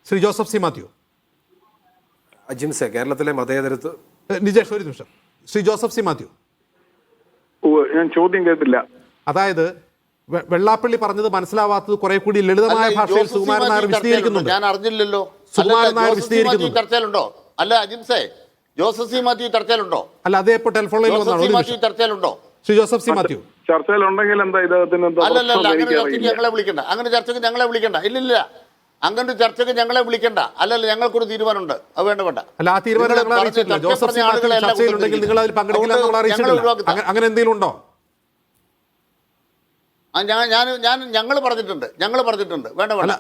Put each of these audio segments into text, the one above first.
Shri Joseph C Mathew. അജിംസെ, കേരളത്തിലെ മതേതരത്വ നിജേഷ് ഒരു നിമിഷം. ശ്രീ ജോസഫ് സി മാത്യു, ഞാൻ ചോദ്യം കേട്ടില്ല. അതായത് വെള്ളാപ്പള്ളി പറഞ്ഞത് മനസ്സിലാവാത്തത് കുറെ കൂടി ലളിതമായ ഭാഷയിൽ സുകുമാരൻ നായർ വിശദീകരിക്കുന്നുണ്ട്. ഞാൻ അറിഞ്ഞില്ലല്ലോ. സുകുമാരൻ നായർ വിശദീകരിക്കുന്നുണ്ട്. ചർച്ചയിലുണ്ടോ? അല്ല അജിംസെ, ജോസഫ് സി മാത്യു ചർച്ചയിലുണ്ടോ? അല്ല, അതേ ഇപ്പോൾ ടെലിഫോണിൽ വന്നാണ്. ചർച്ചയിലുണ്ടോ? ശ്രീ ജോസഫ് സി മാത്യു, ചർച്ചയിലുണ്ടെങ്കിൽ എന്താ ഇദ്ദേഹത്തിന് അല്ലല്ല, അങ്ങനെ ചർച്ചയ്ക്ക് ഞങ്ങളെ വിളിക്കണ്ട. അങ്ങനെ ചർച്ചയ്ക്ക് ഞങ്ങളെ വിളിക്കണ്ട. ഇല്ലില്ല, അങ്ങനെ ചർച്ചയ്ക്ക് ഞങ്ങളെ വിളിക്കണ്ട. അല്ലല്ല, ഞങ്ങൾക്കൊരു തീരുമാനമുണ്ട്. അത് വേണ്ട വേണ്ട. അല്ല, ആ തീരുമാനം ഞങ്ങൾ അറിയിച്ചിട്ടില്ല. ജോസഫ് സി മാത്യു ചർച്ചയിലുണ്ടെങ്കിൽ നിങ്ങൾ അതിൽ പങ്കെടുക്കില്ല നമ്മൾ അറിയിച്ചിട്ടില്ല. അങ്ങനെ എന്തെങ്കിലും ഉണ്ടോ? ഞങ്ങൾ പറഞ്ഞിട്ടുണ്ട്. വേണ്ട വേണ്ട.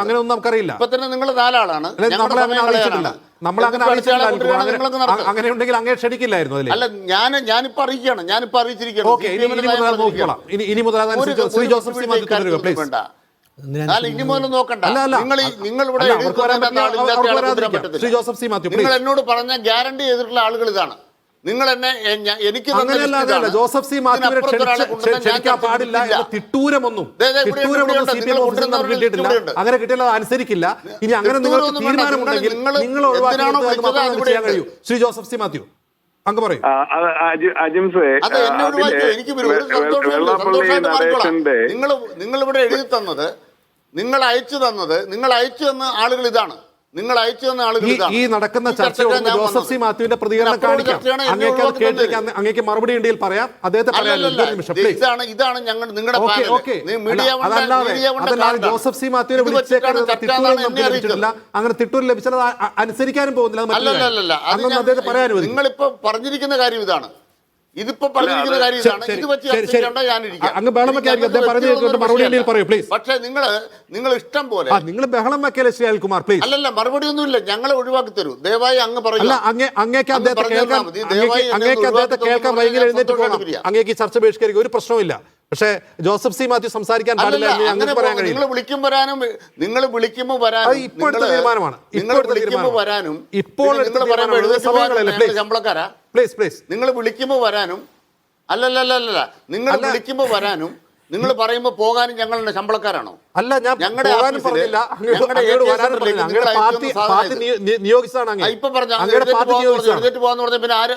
അങ്ങനെ ഒന്നും നമുക്കറിയില്ല. ഇപ്പൊ തന്നെ നിങ്ങൾ 4 ആളാണ്. അങ്ങനെ ഉണ്ടെങ്കിൽ അങ്ങനെ ക്ഷണിക്കില്ലായിരുന്നു. അല്ല, ഞാനിപ്പോ അറിയിക്കുകയാണ്. ഇനി മുതൽ ശ്രീ ജോസഫ് സി മാത്യു തുടരുക പ്ലീസ്. ഇനി മുതൽ നോക്കണ്ട. നിങ്ങൾ എന്നോട് പറഞ്ഞ ഗ്യാരണ്ടി ചെയ്തിട്ടുള്ള ആളുകൾ ഇതാണ്. നിങ്ങൾ എന്നെ എനിക്ക് ജോസഫ് സി മാത്യുവിനെ ക്ഷണിക്കാൻ പാടില്ല എന്ന തിട്ടൂരമൊന്നും കിട്ടിയിട്ടില്ല. അങ്ങനെ കിട്ടിയാൽ അത് അനുസരിക്കില്ല. ഇനി അങ്ങനെ നിങ്ങൾക്ക് തീരുമാനമുണ്ടെങ്കിൽ നിങ്ങൾ ചെയ്യാൻ കഴിയൂ. ശ്രീ ജോസഫ് സി മാത്യു അങ്ങ് പറയൂ. നിങ്ങൾ ഇവിടെ എഴുതി തന്നത്, നിങ്ങൾ അയച്ചു തന്ന ആളുകൾ ഇതാണ്. ഈ നടക്കുന്ന ചർച്ചയോട് ജോസഫ് സി മാത്യുവിന്റെ പ്രതികരണം കാണിക്കാം. അങ്ങേക്ക് മറുപടി ഉണ്ടെങ്കിൽ പറയാം. അദ്ദേഹത്തെ ഇതാണ് ഞങ്ങൾ നിങ്ങളുടെ ജോസഫ് സി മാത്യുവിനെ വിളിച്ചേക്കില്ല. അങ്ങനെ തിട്ടൂർ ലഭിച്ചത് അനുസരിക്കാനും പോകുന്നില്ല. അദ്ദേഹത്തെ പറയാനും നിങ്ങളിപ്പോ പറഞ്ഞിരിക്കുന്ന കാര്യം ഇതാണ്. ഇതിപ്പോ പറഞ്ഞിരിക്കുന്ന കാര്യം ഇതാണ്. ഇത് വെച്ച് പക്ഷേ നിങ്ങൾ ഇഷ്ടം പോലെ നിങ്ങൾ ബഹളം വെക്കല്ലേ ശ്രീ അനിൽകുമാർ പ്ലീസ്. അല്ലല്ല, മറുപടി ഒന്നുമില്ല. ഞങ്ങളെ ഒഴിവാക്കി തരൂ ദയവായി. അങ്ങ് പറയില്ല. അങ്ങേക്ക് അദ്ദേഹത്തെ കേൾക്കാൻ വൈകി എഴുന്നേറ്റ് പോകണം. അങ്ങേക്ക് ചർച്ച ബഹിഷ്കരിക്കുക ഒരു പ്രശ്നവുമില്ല. പക്ഷേ ജോസഫ് സി മാത്യു സംസാരിക്കാൻ പാടില്ല. നിങ്ങൾ വിളിക്കുമ്പോൾ വരാനും ഇപ്പോഴത്തെ തീരുമാനമാണ്. ഇപ്പോൾ ശമ്പളക്കാരാ നിങ്ങൾ വിളിക്കുമ്പോൾ വരാനും നിങ്ങൾ പറയുമ്പോൾ പോകാനും ഞങ്ങളുടെ ശമ്പളക്കാരാണോ? അല്ല, ഞങ്ങളുടെ നിയോഗിച്ചതാണ്. ഇപ്പൊ പറഞ്ഞു എഴുന്നേറ്റ് പോകാന്ന് പറഞ്ഞ പിന്നെ ആര്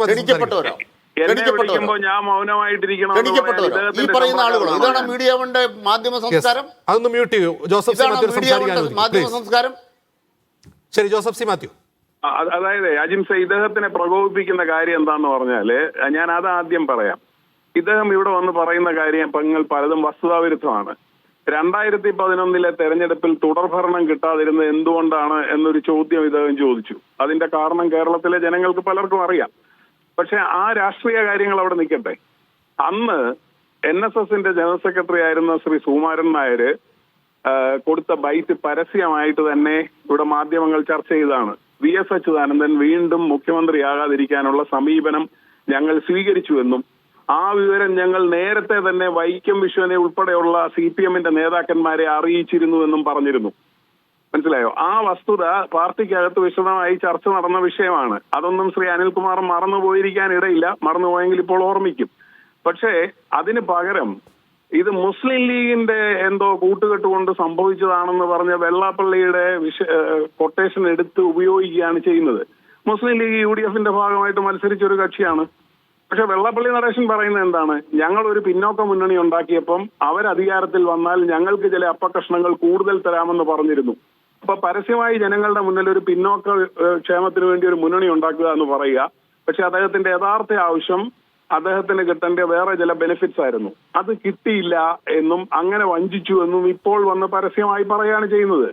ക്ഷണിക്കപ്പെട്ടവരോ? ഞാൻ മൗനമായിട്ടിരിക്കണം. ഈ പറയുന്ന ആളുകളോ? ഇതാണ് മീഡിയയുടെ മാധ്യമ സംസ്കാരം. അതൊന്ന് മ്യൂട്ട് ചെയ്യൂ. ജോസഫ് സി മാധ്യമ സംസ്കാരം. ശരി, ജോസഫ് സി മാത്യു. അതായത് അജിംസ, ഇദ്ദേഹത്തിനെ പ്രകോപിപ്പിക്കുന്ന കാര്യം എന്താന്ന് പറഞ്ഞാല് ഞാൻ അത് ആദ്യം പറയാം. ഇദ്ദേഹം ഇവിടെ വന്ന് പറയുന്ന കാര്യങ്ങൾ പലതും വസ്തുതാവിരുദ്ധമാണ്. 2011 തെരഞ്ഞെടുപ്പിൽ തുടർഭരണം കിട്ടാതിരുന്നത് എന്തുകൊണ്ടാണ് എന്നൊരു ചോദ്യം ഇദ്ദേഹം ചോദിച്ചു. അതിന്റെ കാരണം കേരളത്തിലെ ജനങ്ങൾക്ക് പലർക്കും അറിയാം. പക്ഷെ ആ രാഷ്ട്രീയ കാര്യങ്ങൾ അവിടെ നിൽക്കട്ടെ. അന്ന് NSSന്റെ ജനറൽ സെക്രട്ടറി ആയിരുന്ന ശ്രീ സുകുമാരൻ നായർ കൊടുത്ത ബൈറ്റ് പരസ്യമായിട്ട് തന്നെ ഇവിടെ മാധ്യമങ്ങൾ ചർച്ച ചെയ്തതാണ്. VS അച്യുതാനന്ദൻ വീണ്ടും മുഖ്യമന്ത്രിയാകാതിരിക്കാനുള്ള സമീപനം ഞങ്ങൾ സ്വീകരിച്ചുവെന്നും ആ വിവരം ഞങ്ങൾ നേരത്തെ തന്നെ വൈക്കം വിശ്വനെ ഉൾപ്പെടെയുള്ള CPMന്റെ നേതാക്കന്മാരെ അറിയിച്ചിരുന്നുവെന്നും പറഞ്ഞിരുന്നു. മനസ്സിലായോ? ആ വസ്തുത പാർട്ടിക്കകത്ത് വിശദമായി ചർച്ച നടന്ന വിഷയമാണ്. അതൊന്നും ശ്രീ അനിൽകുമാർ മറന്നുപോയിരിക്കാൻ ഇടയില്ല. മറന്നുപോയെങ്കിൽ ഇപ്പോൾ ഓർമ്മിക്കും. പക്ഷേ അതിന് പകരം ഇത് മുസ്ലിം ലീഗിന്റെ എന്തോ കൂട്ടുകെട്ടുകൊണ്ട് സംഭവിച്ചതാണെന്ന് പറഞ്ഞ വെള്ളാപ്പള്ളിയുടെ കൊട്ടേഷൻ എടുത്ത് ഉപയോഗിക്കുകയാണ് ചെയ്യുന്നത്. മുസ്ലിം ലീഗ് UDFന്റെ ഭാഗമായിട്ട് മത്സരിച്ച ഒരു കക്ഷിയാണ്. പക്ഷെ വെള്ളാപ്പള്ളി നടേശൻ പറയുന്നത് എന്താണ്? ഞങ്ങൾ ഒരു പിന്നോക്ക മുന്നണി ഉണ്ടാക്കിയപ്പം അവരധികാരത്തിൽ വന്നാൽ ഞങ്ങൾക്ക് ചില അപ്പകഷ്ണങ്ങൾ കൂടുതൽ തരാമെന്ന് പറഞ്ഞിരുന്നു. അപ്പൊ പരസ്യമായി ജനങ്ങളുടെ മുന്നിൽ ഒരു പിന്നോക്ക ക്ഷേമത്തിന് വേണ്ടി ഒരു മുന്നണി ഉണ്ടാക്കുക എന്ന് പറയുക. പക്ഷെ അദ്ദേഹത്തിന്റെ യഥാർത്ഥ ആവശ്യം അദ്ദേഹത്തിന് കിട്ടേണ്ട വേറെ ചില ബെനിഫിറ്റ്സ് ആയിരുന്നു. അത് കിട്ടിയില്ല എന്നും അങ്ങനെ വഞ്ചിച്ചു എന്നും ഇപ്പോൾ വന്ന് പരസ്യമായി പറയുകയാണ് ചെയ്യുന്നത്.